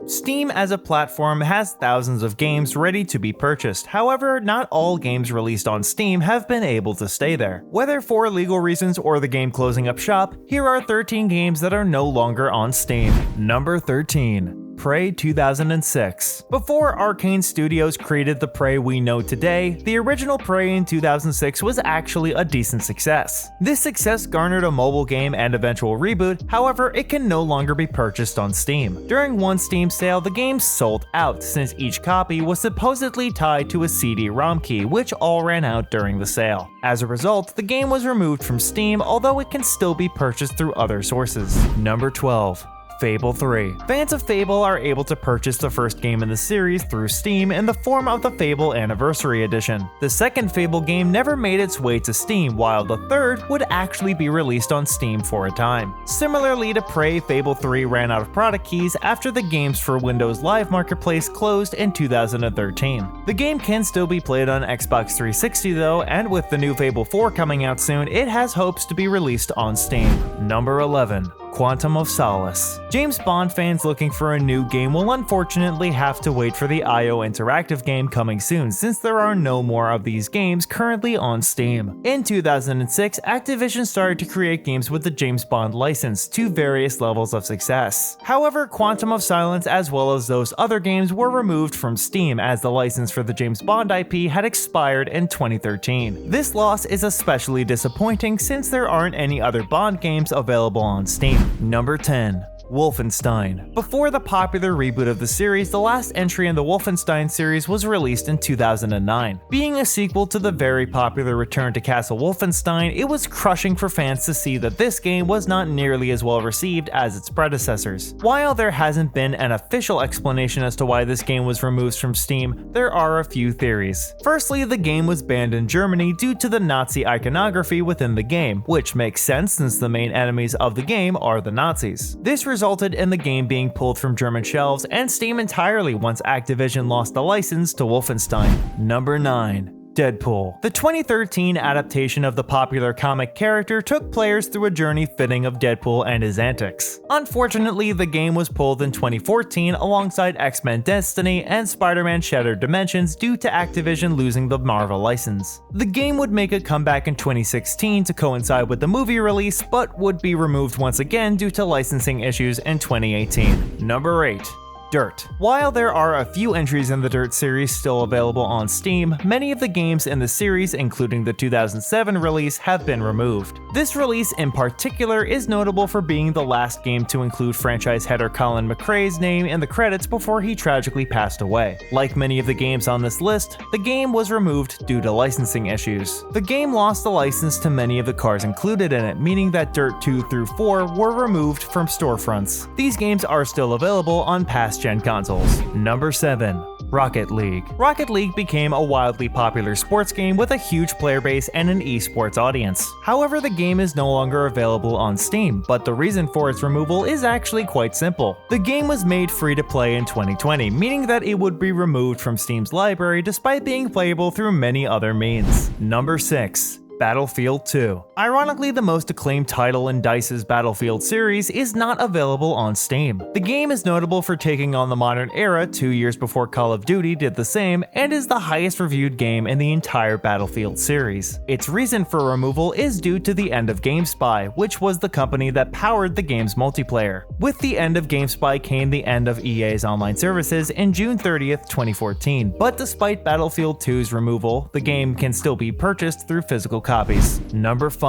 Steam as a platform has thousands of games ready to be purchased. However, not all games released on Steam have been able to stay there. Whether for legal reasons or the game closing up shop, here are 13 games that are no longer on Steam. Number 13. Prey 2006. Before Arcane Studios created the Prey we know today, the original Prey in 2006 was actually a decent success. This success garnered a mobile game and eventual reboot, however, it can no longer be purchased on Steam. During one Steam sale, the game sold out since each copy was supposedly tied to a CD-ROM key, which all ran out during the sale. As a result, the game was removed from Steam, although it can still be purchased through other sources. Number 12. Fable III. Fans of Fable are able to purchase the first game in the series through Steam in the form of the Fable Anniversary Edition. The second Fable game never made its way to Steam, while the third would actually be released on Steam for a time. Similarly to Prey, Fable 3 ran out of product keys after the games for Windows Live Marketplace closed in 2013. The game can still be played on Xbox 360 though, and with the new Fable 4 coming out soon, it has hopes to be released on Steam. Number 11. Quantum of Solace. James Bond fans looking for a new game will unfortunately have to wait for the IO Interactive game coming soon, since there are no more of these games currently on Steam. In 2006, Activision started to create games with the James Bond license to various levels of success. However, Quantum of Solace as well as those other games were removed from Steam as the license for the James Bond IP had expired in 2013. This loss is especially disappointing since there aren't any other Bond games available on Steam. Number 10. Wolfenstein. Before the popular reboot of the series, the last entry in the Wolfenstein series was released in 2009. Being a sequel to the very popular Return to Castle Wolfenstein, it was crushing for fans to see that this game was not nearly as well received as its predecessors. While there hasn't been an official explanation as to why this game was removed from Steam, there are a few theories. Firstly, the game was banned in Germany due to the Nazi iconography within the game, which makes sense since the main enemies of the game are the Nazis. This resulted in the game being pulled from German shelves and Steam entirely once Activision lost the license to Wolfenstein. Number 9. Deadpool. The 2013 adaptation of the popular comic character took players through a journey fitting of Deadpool and his antics. Unfortunately, the game was pulled in 2014 alongside X-Men Destiny and Spider-Man Shattered Dimensions due to Activision losing the Marvel license. The game would make a comeback in 2016 to coincide with the movie release, but would be removed once again due to licensing issues in 2018. Number 8. Dirt. While there are a few entries in the Dirt series still available on Steam, many of the games in the series, including the 2007 release, have been removed. This release in particular is notable for being the last game to include franchise header Colin McRae's name in the credits before he tragically passed away. Like many of the games on this list, the game was removed due to licensing issues. The game lost the license to many of the cars included in it, meaning that Dirt 2 through 4 were removed from storefronts. These games are still available on past-gen consoles. Number 7. Rocket League. Rocket League became a wildly popular sports game with a huge player base and an esports audience. However, the game is no longer available on Steam, but the reason for its removal is actually quite simple. The game was made free to play in 2020, meaning that it would be removed from Steam's library despite being playable through many other means. Number 6. Battlefield 2. Ironically, the most acclaimed title in DICE's Battlefield series is not available on Steam. The game is notable for taking on the modern era 2 years before Call of Duty did the same, and is the highest reviewed game in the entire Battlefield series. Its reason for removal is due to the end of GameSpy, which was the company that powered the game's multiplayer. With the end of GameSpy came the end of EA's online services in June 30th, 2014, but despite Battlefield 2's removal, the game can still be purchased through physical copies. Number 5.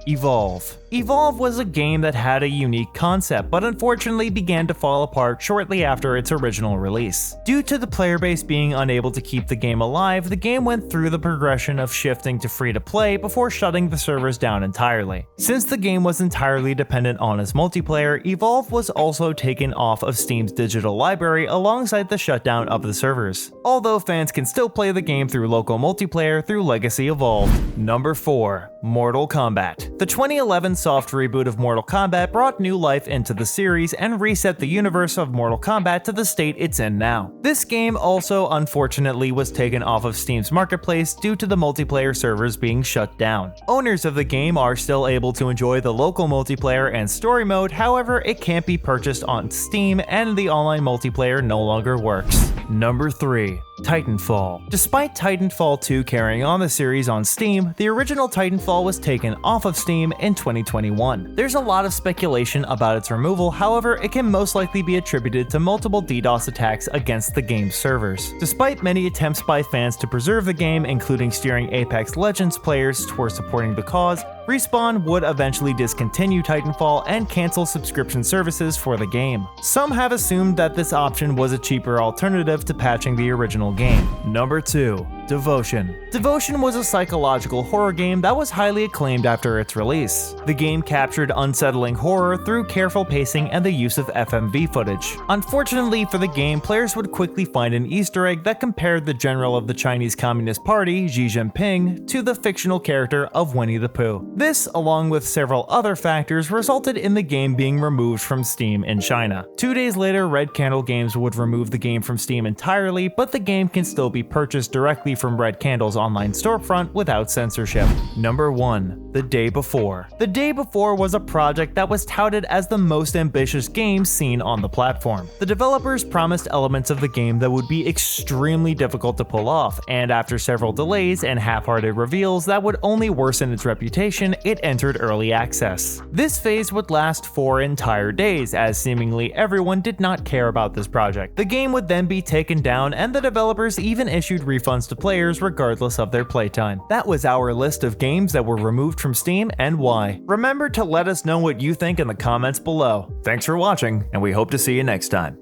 Evolve. Evolve was a game that had a unique concept, but unfortunately began to fall apart shortly after its original release. Due to the player base being unable to keep the game alive, the game went through the progression of shifting to free-to-play before shutting the servers down entirely. Since the game was entirely dependent on its multiplayer, Evolve was also taken off of Steam's digital library alongside the shutdown of the servers. Although fans can still play the game through local multiplayer through Legacy Evolved. Number 4. Mortal Kombat. The 2011 Sunsoft reboot of Mortal Kombat brought new life into the series and reset the universe of Mortal Kombat to the state it's in now. This game also unfortunately was taken off of Steam's marketplace due to the multiplayer servers being shut down. Owners of the game are still able to enjoy the local multiplayer and story mode, however, it can't be purchased on Steam and the online multiplayer no longer works. Number 3. Titanfall. Despite Titanfall 2 carrying on the series on Steam, the original Titanfall was taken off of Steam in 2021. There's a lot of speculation about its removal, however, it can most likely be attributed to multiple DDoS attacks against the game's servers. Despite many attempts by fans to preserve the game, including steering Apex Legends players towards supporting the cause, Respawn would eventually discontinue Titanfall and cancel subscription services for the game. Some have assumed that this option was a cheaper alternative to patching the original game. Number 2. Devotion. Devotion was a psychological horror game that was highly acclaimed after its release. The game captured unsettling horror through careful pacing and the use of FMV footage. Unfortunately for the game, players would quickly find an Easter egg that compared the general of the Chinese Communist Party, Xi Jinping, to the fictional character of Winnie the Pooh. This, along with several other factors, resulted in the game being removed from Steam in China. 2 days later, Red Candle Games would remove the game from Steam entirely, but the game can still be purchased directly from Red Candle's online storefront without censorship. Number 1. The Day Before. The Day Before was a project that was touted as the most ambitious game seen on the platform. The developers promised elements of the game that would be extremely difficult to pull off, and after several delays and half-hearted reveals that would only worsen its reputation, it entered early access. This phase would last 4 entire days, as seemingly everyone did not care about this project. The game would then be taken down, and the developers even issued refunds to players regardless of their playtime. That was our list of games that were removed from Steam and why. Remember to let us know what you think in the comments below. Thanks for watching, and we hope to see you next time.